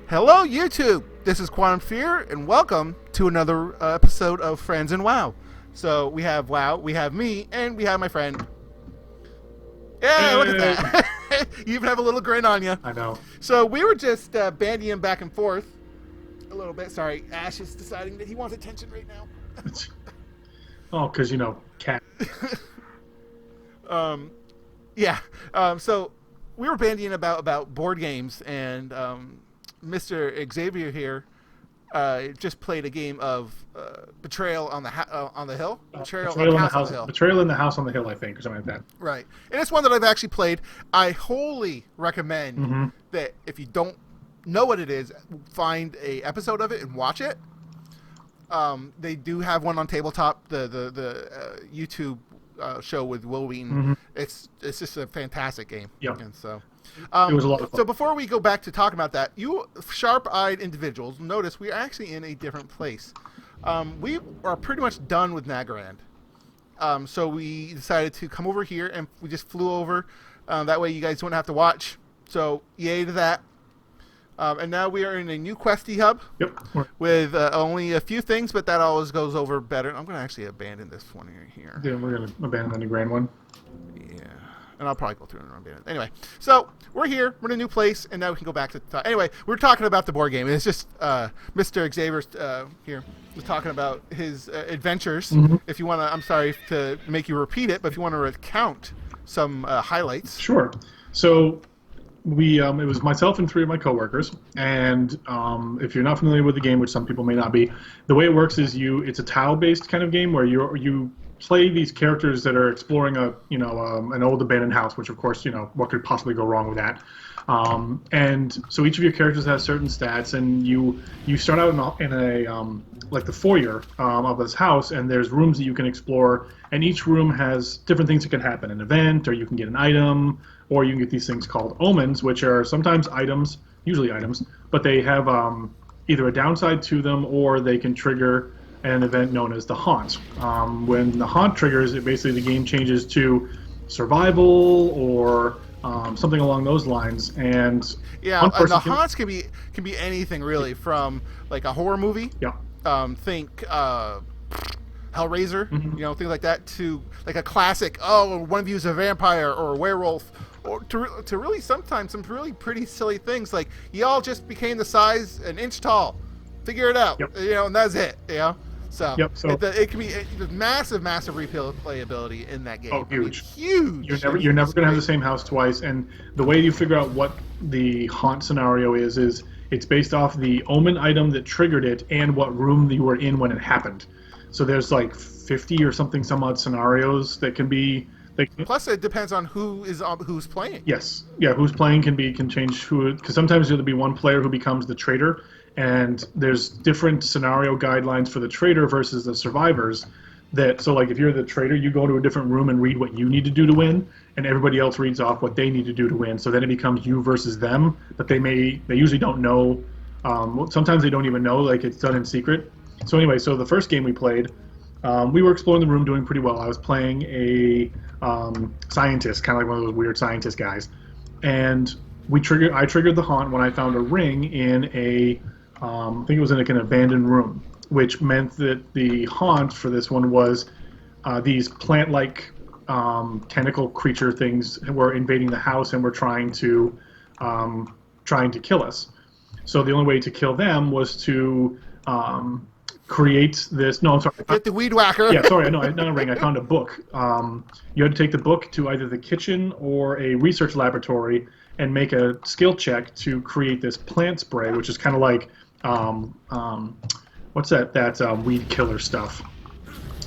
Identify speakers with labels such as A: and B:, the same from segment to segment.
A: Hello, YouTube. This is Quantum Fear, and welcome to another episode of Friends in WoW. So we have WoW, we have me, and we have my friend. Yeah, look at that. You even have a little grin on you.
B: I know.
A: So we were just bandying back and forth a little bit. Sorry, Ash is deciding that he wants attention right now.
B: Oh, because, cat.
A: Yeah. So we were bandying about board games, and Mr. Xavier here just played a game of Betrayal on the Hill.
B: Betrayal in the House on the Hill. Betrayal in the House on the Hill, I think, or something like that.
A: Right, and it's one that I've actually played. I wholly recommend that if you don't know what it is, find a episode of it and watch it. They do have one on tabletop. The YouTube show with Will Wheaton. It's just a fantastic game.
B: Yep.
A: And so.
B: It was a lot of fun.
A: So before we go back to talking about that, you sharp-eyed individuals notice we are actually in a different place. We are pretty much done with Nagarand. So we decided to come over here, and we just flew over. That way you guys don't have to watch. So yay to that. And now we are in a new questy hub.
B: Yep.
A: With only a few things, but that always goes over better. I'm going to actually abandon this one here.
B: Yeah, we're going to abandon the grand one.
A: Yeah. And I'll probably go through and abandon it. Anyway, so we're here. We're in a new place, and now we can go back to the top. Anyway, we're talking about the board game. And it's just Mr. Xavier here was talking about his adventures. If you want to, I'm sorry to make you repeat it, but if you want to recount some highlights.
B: Sure. So it was myself and three of my coworkers, and if you're not familiar with the game, which some people may not be, the way it works is it's a tile-based kind of game where you play these characters that are exploring an old abandoned house, which of course what could possibly go wrong with that. And so each of your characters has certain stats, and you start out in a like the foyer of this house, and there's rooms that you can explore, and each room has different things that can happen: an event, or you can get an item, or you can get these things called omens, which are sometimes items, usually items, but they have either a downside to them, or they can trigger an event known as the haunt. When the haunt triggers, basically the game changes to survival or something along those lines. And
A: yeah, and the haunts can be anything really, from like a horror movie.
B: Yeah.
A: Think Hellraiser, things like that, to like a classic. Oh, one of you is a vampire or a werewolf, or to really sometimes some really pretty silly things like you all just became the size an inch tall. Figure it out.
B: Yep.
A: And that's it. So,
B: yep, so
A: it can be massive replayability in that game.
B: Oh, huge.
A: Huge.
B: You're never going to have the same house twice, and the way you figure out what the haunt scenario is it's based off the omen item that triggered it and what room you were in when it happened. So there's like 50 or something some odd scenarios that can be.
A: Plus, it depends on who's playing.
B: Yes, yeah, who's playing can change who, because sometimes there'll be one player who becomes the traitor, and there's different scenario guidelines for the traitor versus the survivors. So like if you're the traitor, you go to a different room and read what you need to do to win, and everybody else reads off what they need to do to win. So then it becomes you versus them, but they usually don't know. Sometimes they don't even know, like it's done in secret. So anyway, so the first game we played, we were exploring the room, doing pretty well. I was playing a scientist, kind of like one of those weird scientist guys, and I triggered the haunt when I found a ring in I think it was in like an abandoned room, which meant that the haunt for this one was these plant-like tentacle creature things were invading the house and were trying to kill us. So the only way to kill them was to create this. No, I'm sorry.
A: Get the weed whacker.
B: Yeah, sorry. No, not a ring. I found a book. You had to take the book to either the kitchen or a research laboratory and make a skill check to create this plant spray, which is kind of like what's that weed killer stuff.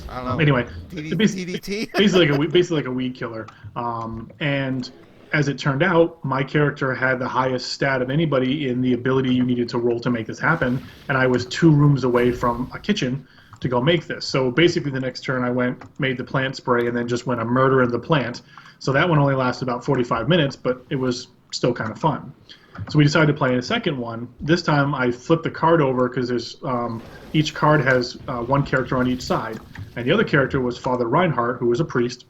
A: I don't know.
B: Anyway,
A: DDT.
B: basically like a weed killer. And as it turned out, my character had the highest stat of anybody in the ability you needed to roll to make this happen, and I was 2 rooms away from a kitchen to go make this. So basically the next turn I made the plant spray, and then just went a murder in the plant. So that one only lasted about 45 minutes, but it was still kind of fun. So we decided to play a second one. This time I flipped the card over because there's each card has one character on each side, and the other character was Father Reinhardt, who was a priest.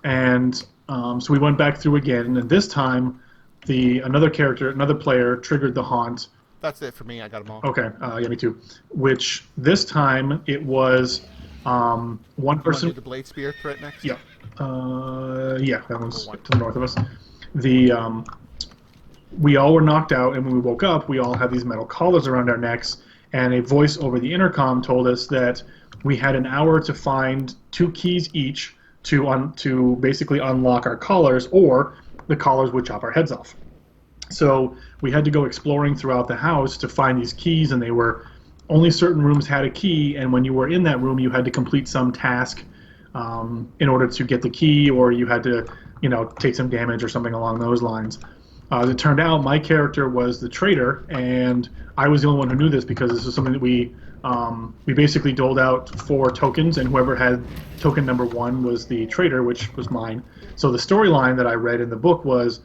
B: And so we went back through again, and this time another player triggered the haunt
A: That's it for me. I got them all.
B: Okay, yeah, me too. Which this time it was one
A: You want to
B: person.
A: do the blade spear threat next?
B: Yeah, yeah, that one's
A: One.
B: to the north of us. The We all were knocked out, and when we woke up, we all had these metal collars around our necks, and a voice over the intercom told us that we had an hour to find 2 keys each to basically unlock our collars, or the collars would chop our heads off. So we had to go exploring throughout the house to find these keys, and they were only certain rooms had a key, and when you were in that room, you had to complete some task in order to get the key, or you had to, take some damage or something along those lines. As it turned out, my character was the traitor, and I was the only one who knew this because this is something that we basically doled out 4 tokens, and whoever had token number 1 was the traitor, which was mine. So the storyline that I read in the book was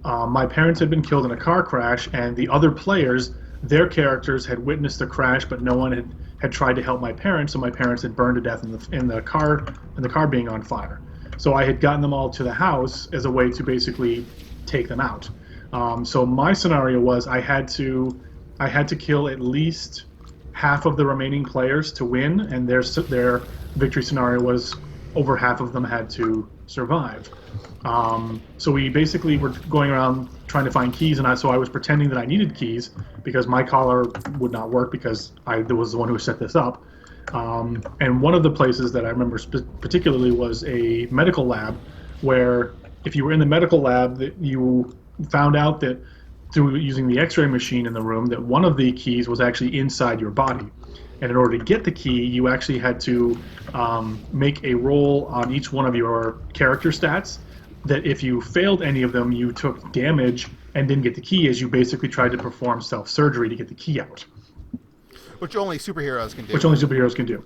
B: my parents had been killed in a car crash, and the other players, their characters had witnessed the crash, but no one had tried to help my parents, so my parents had burned to death in the car being on fire. So I had gotten them all to the house as a way to basically take them out. So my scenario was I had to kill at least half of the remaining players to win, and their victory scenario was over half of them had to survive. So we basically were going around trying to find keys, and so I was pretending that I needed keys because my collar would not work because I was the one who set this up. And one of the places that I remember particularly was a medical lab, where if you were in the medical lab, that you found out that through using the X-ray machine in the room that one of the keys was actually inside your body. And in order to get the key, you actually had to make a roll on each one of your character stats, that if you failed any of them, you took damage and didn't get the key, as you basically tried to perform self-surgery to get the key out.
A: Which only superheroes can do.
B: Which only superheroes can do.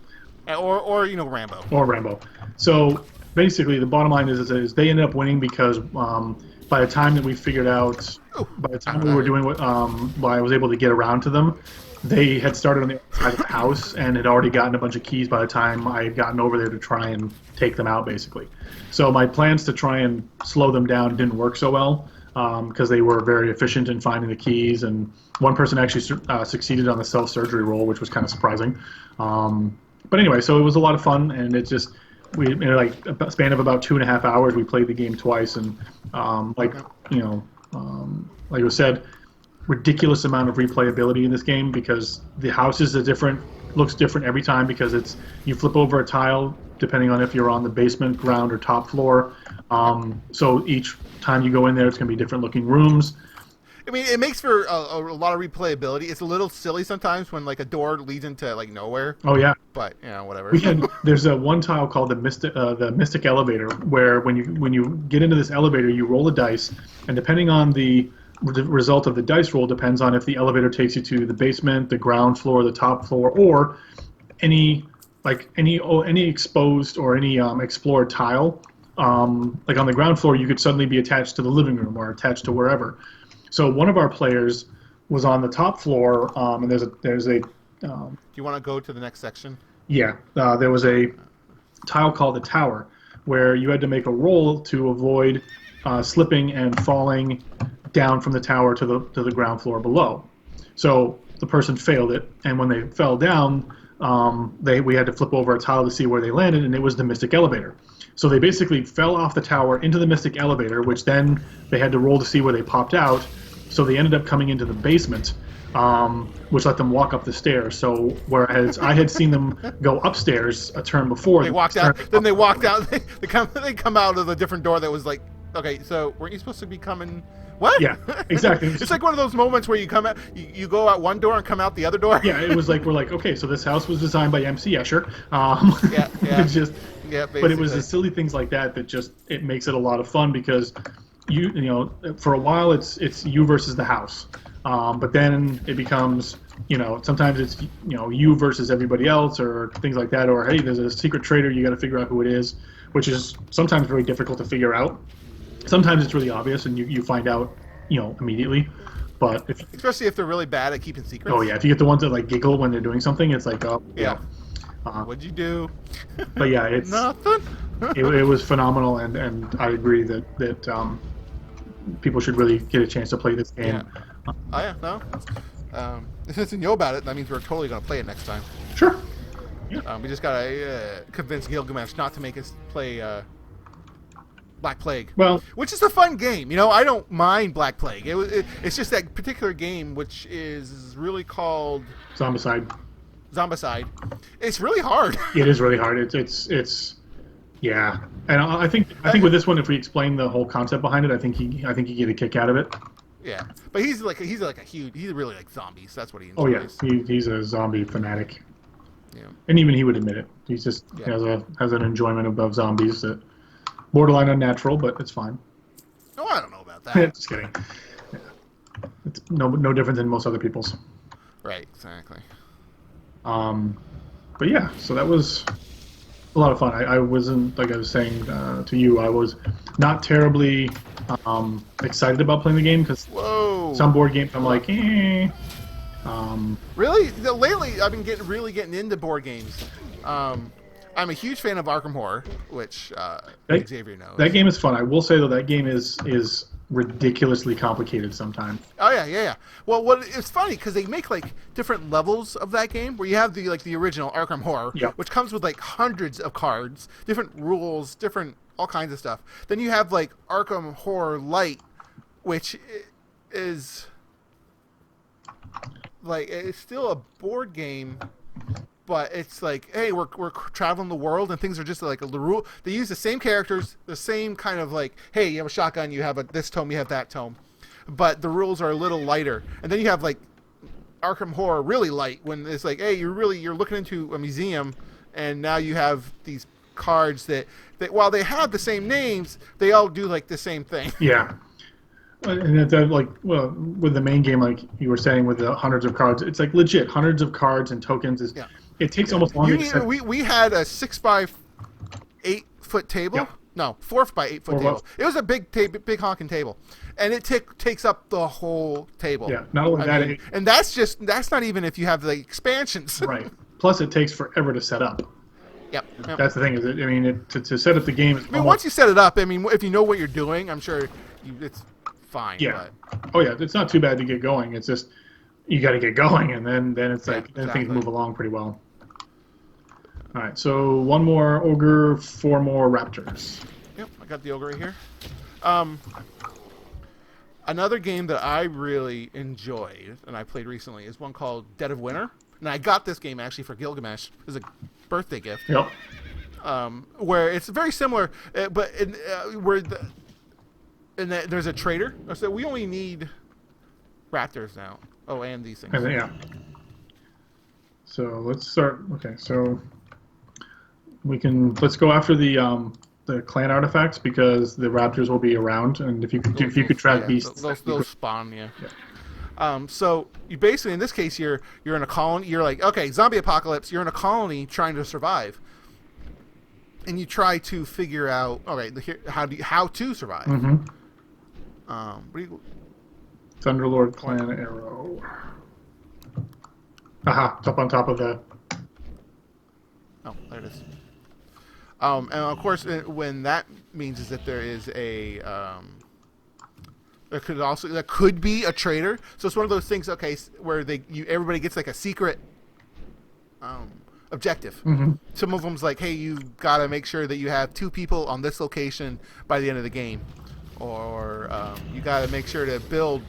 A: Or Rambo.
B: Or Rambo. So basically, the bottom line is they ended up winning because by the time that we figured out, by the time we were doing what I was able to get around to them, they had started on the outside of the house and had already gotten a bunch of keys by the time I had gotten over there to try and take them out, basically. So my plans to try and slow them down didn't work so well because they were very efficient in finding the keys, and one person actually succeeded on the self-surgery roll, which was kind of surprising. But anyway, so it was a lot of fun, and it just, in like a span of about 2.5 hours, we played the game twice, and like it was said, ridiculous amount of replayability in this game because the houses are looks different every time because you flip over a tile depending on if you're on the basement, ground, or top floor. So each time you go in there, it's going to be different looking rooms.
A: I mean, it makes for a lot of replayability. It's a little silly sometimes when like a door leads into like nowhere.
B: Oh yeah,
A: but whatever.
B: There's a one tile called the Mystic Elevator, where when you get into this elevator, you roll a dice, and depending on the result of the dice roll depends on if the elevator takes you to the basement, the ground floor, the top floor, or any exposed or any explored tile. Like on the ground floor, you could suddenly be attached to the living room or attached to wherever. So one of our players was on the top floor, and there's a.
A: Do you want to go to the next section?
B: Yeah, there was a tile called the tower, where you had to make a roll to avoid slipping and falling down from the tower to the ground floor below. So the person failed it, and when they fell down, we had to flip over a tile to see where they landed, and it was the Mystic Elevator. So they basically fell off the tower into the Mystic Elevator, which then they had to roll to see where they popped out. So they ended up coming into the basement, which let them walk up the stairs. So whereas I had seen them go upstairs a turn before,
A: they walked out. Then they walked out. They come out of a different door that was like, okay, so weren't you supposed to be coming? What?
B: Yeah, exactly.
A: It's like one of those moments where you come out, you go out one door and come out the other door.
B: Yeah, it was like we're like, okay, so this house was designed by MC Escher.
A: Yeah.
B: It's just,
A: yeah, basically.
B: but it was the silly things like that just it makes it a lot of fun because you know for a while it's you versus the house, but then it becomes sometimes it's you versus everybody else or things like that, or hey, there's a secret traitor, you got to figure out who it is, which is sometimes very difficult to figure out. Sometimes it's really obvious and you find out immediately, but
A: especially if they're really bad at keeping secrets.
B: Oh yeah, if you get the ones that like giggle when they're doing something, it's like, oh
A: yeah. What'd you do?
B: But yeah, it's
A: nothing.
B: it was phenomenal, and I agree that people should really get a chance to play this game.
A: Yeah. Oh yeah, no. Since you know about it, that means we're totally going to play it next time.
B: Sure.
A: We just got to convince Gilgamesh not to make us play Black Plague.
B: Well,
A: which is a fun game. I don't mind Black Plague. It's just that particular game, which is really called
B: Zombicide.
A: Zombicide. It's really hard.
B: It is really hard. It's yeah. And I think with this one, if we explain the whole concept behind it, I think you get a kick out of it.
A: Yeah, but he's really like zombies. That's what he
B: Oh
A: enjoys.
B: yeah, he's a zombie fanatic.
A: Yeah.
B: And even he would admit it. He's just has an enjoyment of zombies that borderline unnatural, but it's fine.
A: Oh, I don't know about that.
B: Just kidding. Yeah. It's no different than most other people's.
A: Right. Exactly.
B: But yeah, so that was a lot of fun. I wasn't, like I was saying to you, I was not terribly excited about playing the game because some board games I'm like, eh.
A: Really? Lately, I've been really getting into board games. I'm a huge fan of Arkham Horror, which Xavier knows.
B: That game is fun. I will say though, that game is ridiculously complicated sometimes.
A: Oh yeah. Well, it's funny because they make like different levels of that game where you have the original Arkham Horror, which comes with like hundreds of cards, different rules, different all kinds of stuff. Then you have like Arkham Horror Light, which is like it's still a board game, but it's like, hey, we're traveling the world and things are just like the rule. They use the same characters, the same kind of like, hey, you have a shotgun, you have this tome, you have that tome, but the rules are a little lighter. And then you have like Arkham Horror really light when it's like, hey, you're looking into a museum, and now you have these cards that while they have the same names, they all do like the same thing.
B: Yeah. And it's like, well, with the main game, like you were saying, with the hundreds of cards, it's like legit hundreds of cards and tokens. It takes almost longer to set.
A: We had a 6 by 8 foot table.
B: Yeah.
A: No, 4 by 8 foot table. It was a big honking table, and it takes up the whole table.
B: Yeah, not only that,
A: and that's not even if you have the expansions.
B: Right. Plus, it takes forever to set up.
A: Yep.
B: That's the thing. To set up the game.
A: Once you set it up, if you know what you're doing, I'm sure it's fine.
B: Yeah.
A: But.
B: Oh yeah, it's not too bad to get going. It's just you got to get going, and then it's like then things move along pretty well. All right, so 1 more ogre, 4 more raptors.
A: Yep, I got the ogre right here. Another game that I really enjoyed and I played recently is one called Dead of Winter, and I got this game actually for Gilgamesh as a birthday gift.
B: Yep.
A: Where it's very similar, but there's a trader. So we only need raptors now. Oh, and these things.
B: Yeah. So let's start. Okay, so let's go after the clan artifacts because the raptors will be around, and if you could track beasts,
A: they'll spawn. Yeah. So you basically, in this case, you're in a colony. You're like, okay, zombie apocalypse. You're in a colony trying to survive, and you try to figure out, how to survive.
B: Mm-hmm.
A: Thunderlord
B: clan arrow. Aha! It's up on top of the.
A: Oh, there it is. And of course, when that means is that there is a there could be a traitor. So it's one of those things. Okay, where everybody gets like a secret objective.
B: Mm-hmm.
A: Some of them's like, hey, you gotta make sure that you have 2 people on this location by the end of the game, or you gotta make sure to build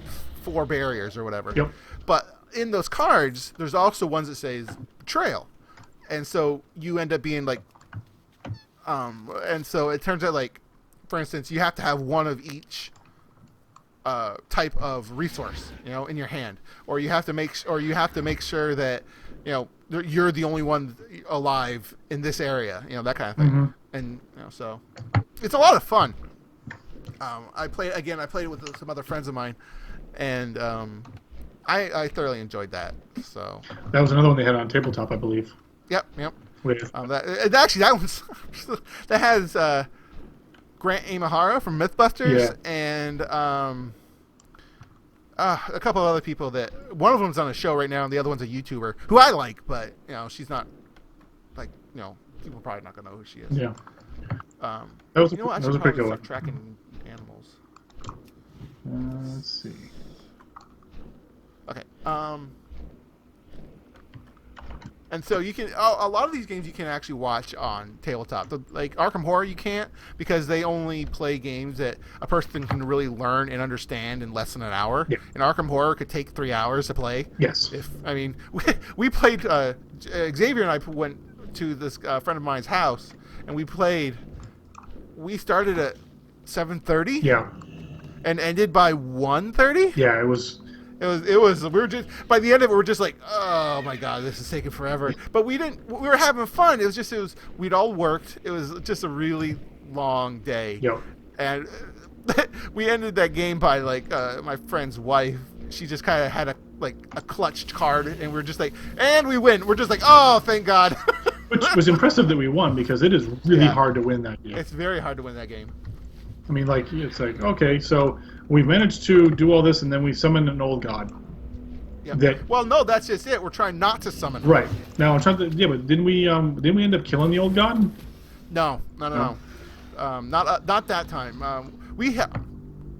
A: 4 barriers or whatever.
B: Yep.
A: But in those cards, there's also ones that says betrayal, and so you end up being like. And so it turns out, like, for instance, you have to have one of each type of resource, in your hand, or you have to make sure that you're the only one alive in this area, that kind of thing.
B: Mm-hmm.
A: And so it's a lot of fun. I played it with some other friends of mine, and I thoroughly enjoyed that. So
B: that was another one they had on tabletop, I believe.
A: Yep.
B: With
A: that one's that has Grant Imahara from Mythbusters and a couple of other people that one of them's on a show right now and the other one's a YouTuber who I like, but she's not like people are probably not gonna know who she is.
B: Yeah.
A: That
B: was
A: I should probably start tracking animals.
B: Let's see.
A: Okay, And so you can a lot of these games you can actually watch on tabletop. Like Arkham Horror, you can't because they only play games that a person can really learn and understand in less than an hour.
B: Yeah.
A: And Arkham Horror could take 3 hours to play.
B: Yes.
A: We played. Xavier and I went to this friend of mine's house, and we played. We started at 7:30.
B: Yeah.
A: And ended by 1:30.
B: Yeah, it was.
A: It was. We were just by the end of it. We're just like, oh my god, this is taking forever. But we didn't. We were having fun. It was. We'd all worked. It was just a really long day.
B: Yep.
A: And we ended that game by like my friend's wife. She just kind of had a clutched card, and we're just like, and we win. We're just like, oh, thank God.
B: Which was impressive that we won because it is really hard to win that game.
A: It's very hard to win that game.
B: I mean, like, it's like, okay, so we've managed to do all this, and then we summon an old god.
A: Yeah. Well, no, that's just it. We're trying not to summon him.
B: Right. Now, I'm trying to, yeah, but didn't we end up killing the old god?
A: No. Not that time.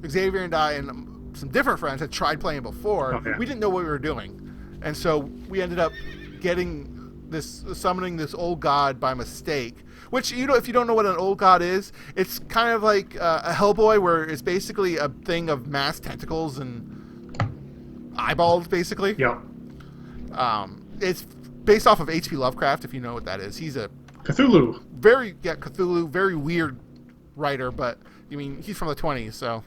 A: Xavier and I and some different friends had tried playing before.
B: Oh, yeah.
A: We didn't know what we were doing, and so we ended up summoning this old god by mistake. Which, if you don't know what an old god is, it's kind of like a Hellboy, where it's basically a thing of mass tentacles and eyeballs, basically.
B: Yeah.
A: It's based off of H.P. Lovecraft, if you know what that is. He's a
B: Cthulhu.
A: Cthulhu, very weird writer, but I mean, he's from the 20s, so.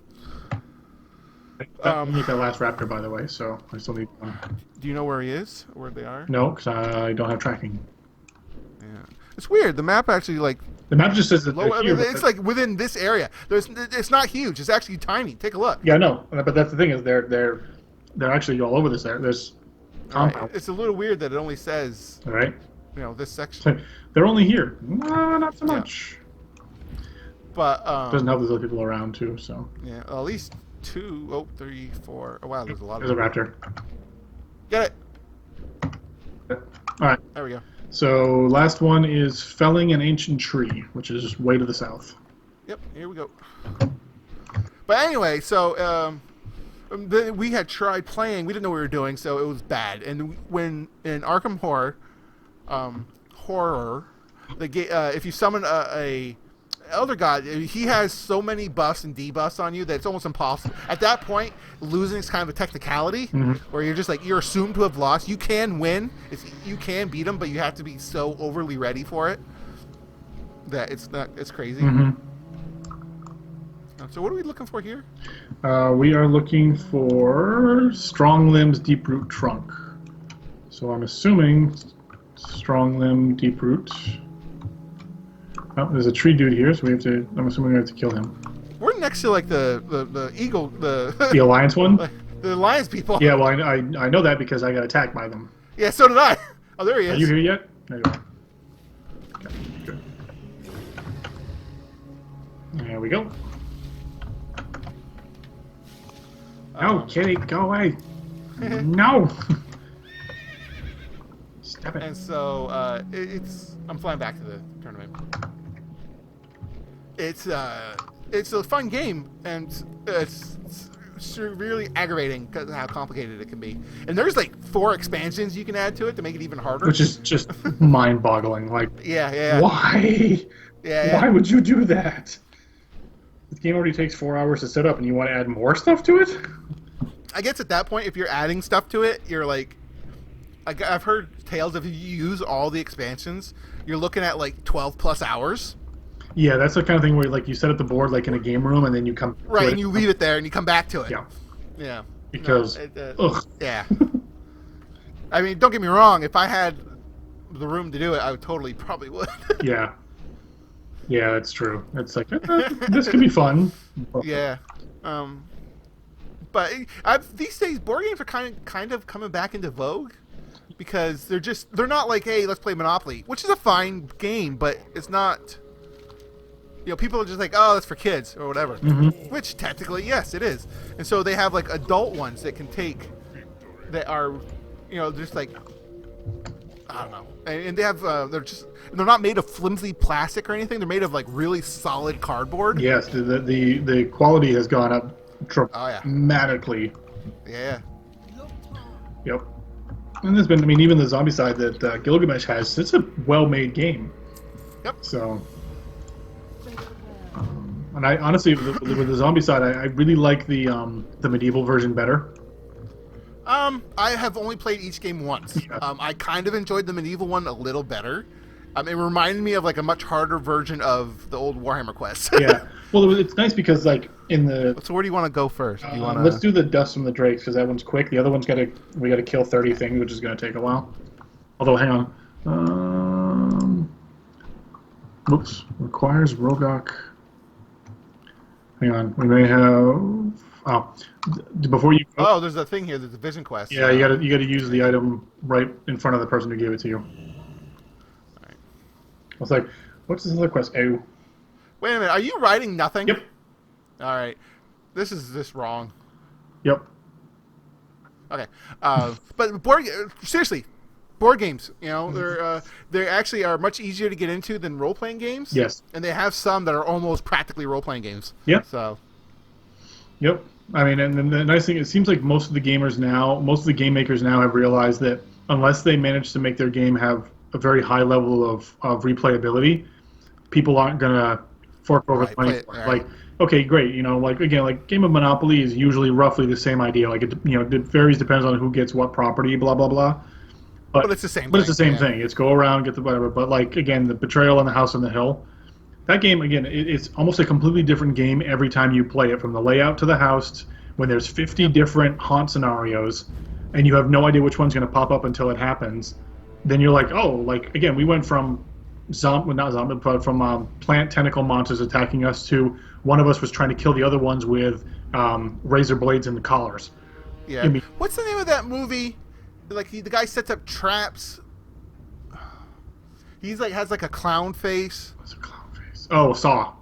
B: I need that last raptor, by the way, so I still need one.
A: Do you know where he is, or where they are?
B: No, because I don't have tracking.
A: Yeah. It's weird. The map actually, like...
B: The map just says that they're here,
A: it's like within this area. It's not huge. It's actually tiny. Take a look.
B: Yeah, no, but that's the thing is they're actually all over this. There's compound.
A: Right. It's a little weird that it only says...
B: All right.
A: This section.
B: They're only here. No, not so much.
A: But
B: doesn't help there's other people around too. So
A: yeah, at least 2, 3, 4. Oh wow, there's a lot.
B: There's a raptor.
A: Get it.
B: All right.
A: There we go.
B: So last one is felling an ancient tree, which is just way to the south.
A: Yep. Here we go. But anyway, so we had tried playing. We didn't know what we were doing, so it was bad. And when in Arkham Horror, if you summon a Elder God, he has so many buffs and debuffs on you that it's almost impossible. At that point, losing is kind of a technicality, where you're just like, you're assumed to have lost. You can win, you can beat him, but you have to be so overly ready for it that it's crazy. So what are we looking for here?
B: We are looking for Strong Limbs Deep Root Trunk. So I'm assuming Strong Limb Deep Root. Oh, there's a tree dude here, so I'm assuming we have to kill him.
A: We're next to like the eagle,
B: the alliance one.
A: The alliance people.
B: Yeah, well, I know that because I got attacked by them.
A: Yeah, so did I. Oh, there he is.
B: Are you here yet? There you are. Okay, good. There we go. No, kitty, go away. No. Stop it.
A: And so I'm flying back to the tournament. It's a fun game, and it's really aggravating because of how complicated it can be. And there's like 4 expansions you can add to it to make it even harder.
B: Which is just mind-boggling. Like,
A: yeah.
B: Why?
A: Yeah.
B: Why would you do that? This game already takes 4 hours to set up, and you want to add more stuff to it?
A: I guess at that point, if you're adding stuff to it, you're like, I've heard tales of if you use all the expansions, you're looking at like 12 plus hours.
B: Yeah, that's the kind of thing where like you set up the board like in a game room, and then you come
A: right, and you leave it there, and you come back to it.
B: Yeah. Because ugh.
A: Yeah. I mean, don't get me wrong. If I had the room to do it, I would probably would.
B: Yeah, that's true. It's like this could be fun.
A: Yeah. But these days, board games are kind of coming back into vogue because they're not like, hey, let's play Monopoly, which is a fine game, but it's not. People are just like, oh, that's for kids or whatever. Which technically, yes, it is. And so they have like adult ones that that are, just like, I don't know. And they have, they're not made of flimsy plastic or anything. They're made of like really solid cardboard.
B: Yes, the quality has gone up dramatically.
A: Yeah.
B: Yep. And there's been, I mean, even the zombie side that Gilgamesh has, it's a well-made game.
A: Yep.
B: So, and I honestly, with the zombie side, I really like the medieval version better.
A: I have only played each game once.
B: Yeah.
A: I kind of enjoyed the medieval one a little better. It reminded me of like a much harder version of the old Warhammer Quest.
B: Yeah. Well, it's nice because like in the
A: So where do you want to go first? Do you want
B: let's do the Dust from the Drakes because that one's quick. The other one's we gotta kill 30 things, which is gonna take a while. Although, hang on. Oops. Requires Rogok. Hang on. We may have. Oh, before you.
A: Oh, there's a thing here. There's a vision quest.
B: Yeah, you gotta use the item right in front of the person who gave it to you.
A: All right.
B: I was like, what's this other quest? Oh.
A: Wait a minute. Are you writing nothing?
B: Yep.
A: All right. This is just wrong.
B: Yep.
A: Okay. But seriously, board games. You know, they actually are much easier to get into than role playing games.
B: Yes.
A: And they have some that are almost practically role playing games.
B: Yeah.
A: So.
B: Yep. I mean, and the nice thing, it seems like most of the gamers now, most of the game makers now have realized that unless they manage to make their game have a very high level of replayability, people aren't going to fork over money for it.
A: Right.
B: Like, okay, great. You know, like, again, like Game of Monopoly is usually roughly the same idea. Like, it varies, depends on who gets what property, blah, blah, blah.
A: But it's the same
B: But it's the same thing. It's go around, get the whatever. But, like, again, the Betrayal on the House on the Hill, that game, again, it's almost a completely different game every time you play it, from the layout to the house, when there's 50 different haunt scenarios, and you have no idea which one's going to pop up until it happens. Then you're like, oh, like, again, we went from plant tentacle monsters attacking us to one of us was trying to kill the other ones with razor blades and collars.
A: Yeah. What's the name of that movie? Like, the guy sets up traps. He's like, has like a clown face.
B: What's a clown face? Oh, Saw.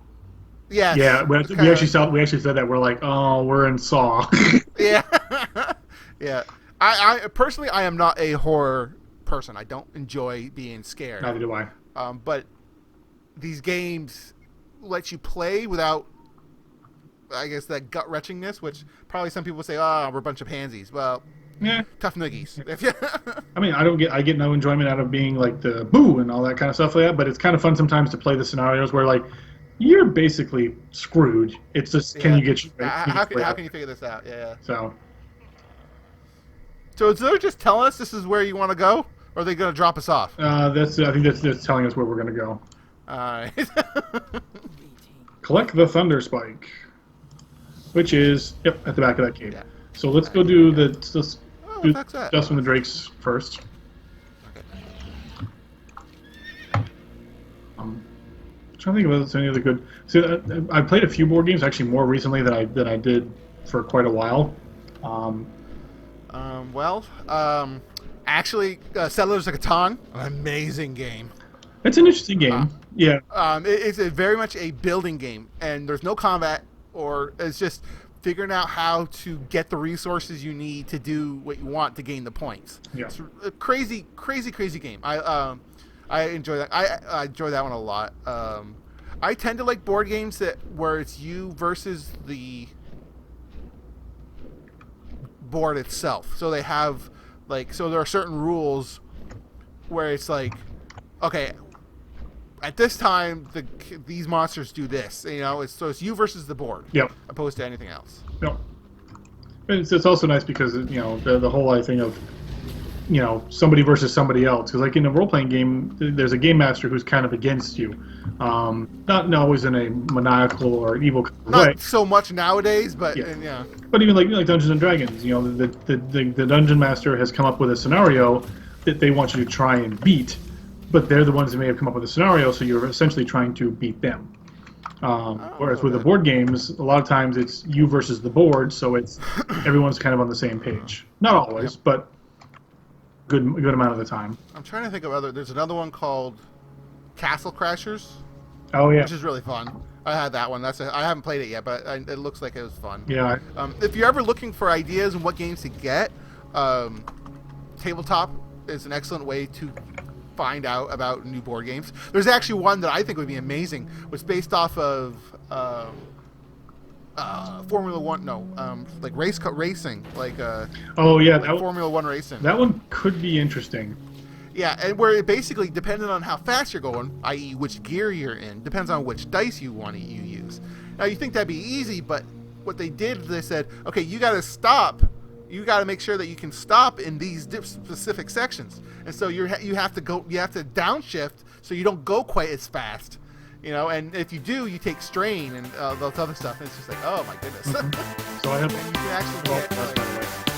A: Yes.
B: Yeah, we actually said that. We're like, oh, we're in Saw.
A: Yeah. Yeah. I personally, I am not a horror person. I don't enjoy being scared.
B: Neither do I.
A: But these games let you play without, I guess, that gut wrenchingness, which probably some people say, oh, we're a bunch of pansies. Well,
B: yeah,
A: tough noogies.
B: I mean, I get no enjoyment out of being like the boo and all that kind of stuff like that, but it's kind of fun sometimes to play the scenarios where like you're basically screwed. It's just can you get
A: how can you figure this out? Yeah.
B: So
A: is they just telling us this is where you want to go, or are they going to drop us off?
B: I think that's telling us where we're going to go.
A: All right.
B: Collect the Thunder Spike, which is at the back of that cave. Yeah. So let's go do Dust from the Drakes first. Okay. I'm trying to think about any other good. See, I played a few board games actually more recently than I did for quite a while.
A: Actually, Settlers of Catan, an amazing game.
B: It's an interesting game. Yeah.
A: It's very much a building game, and there's no combat, or it's just figuring out how to get the resources you need to do what you want to gain the points.
B: Yeah.
A: It's a crazy game. I enjoy that. I enjoy that one a lot. I tend to like board games where it's you versus the board itself. So they have there are certain rules where it's like, okay, at this time these monsters do this. You know, it's you versus the board.
B: Yep.
A: Opposed to anything else.
B: Yep. And it's also nice because the whole thing of somebody versus somebody else, because like in a role-playing game there's a game master who's kind of against you, not always in a maniacal or evil kind of way.
A: Not so much nowadays, but yeah.
B: But even like Dungeons and Dragons, the dungeon master has come up with a scenario that they want you to try and beat, but they're the ones that may have come up with a scenario, so you're essentially trying to beat them. Whereas with the board games, a lot of times it's you versus the board, so it's everyone's kind of on the same page. Not always, but good amount of the time.
A: I'm trying to think of there's another one called Castle Crashers.
B: Oh yeah.
A: Which is really fun. I had that one. I haven't played it yet, but it looks like it was fun.
B: Yeah.
A: If you're ever looking for ideas on what games to get, tabletop is an excellent way to find out about new board games. There's actually one that I think would be amazing. Was based off of Formula One, no, like racing,
B: Oh yeah,
A: like Formula One racing.
B: that one could be interesting.
A: Yeah, and where it basically, depending on how fast you're going, i.e., which gear you're in, depends on which dice you use. Now you think that'd be easy, but what they did, they said, okay, you got to stop. You got to make sure that you can stop in these specific sections, and so you have to downshift so you don't go quite as fast. And if you do, you take strain and those other stuff. And it's just like, oh my goodness.
B: Mm-hmm. So I have.
A: And you can actually get.